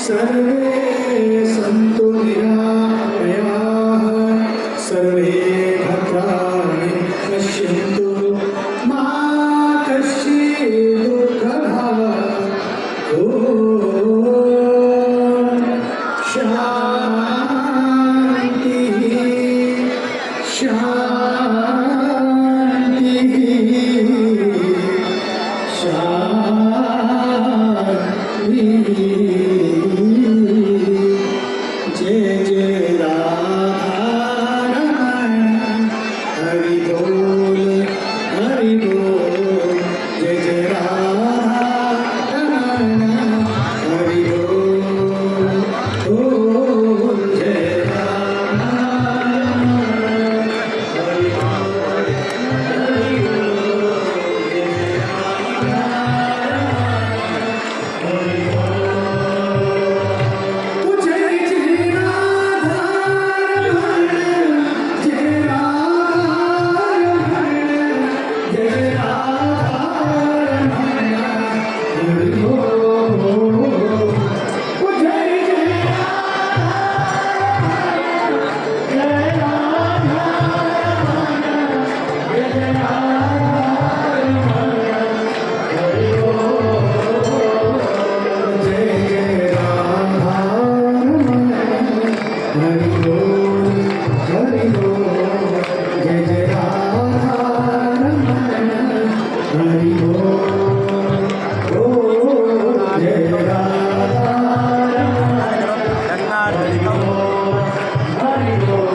सर्वे सन्तु निरामयाः सर्वे भद्राणि पश्यन्तु मा कश्चित् दुःखभाग् ॐ शान्तिः शान्तिः जय जय राधारमण हरि बोल जय जय राधारमण हरि बोल जय Hare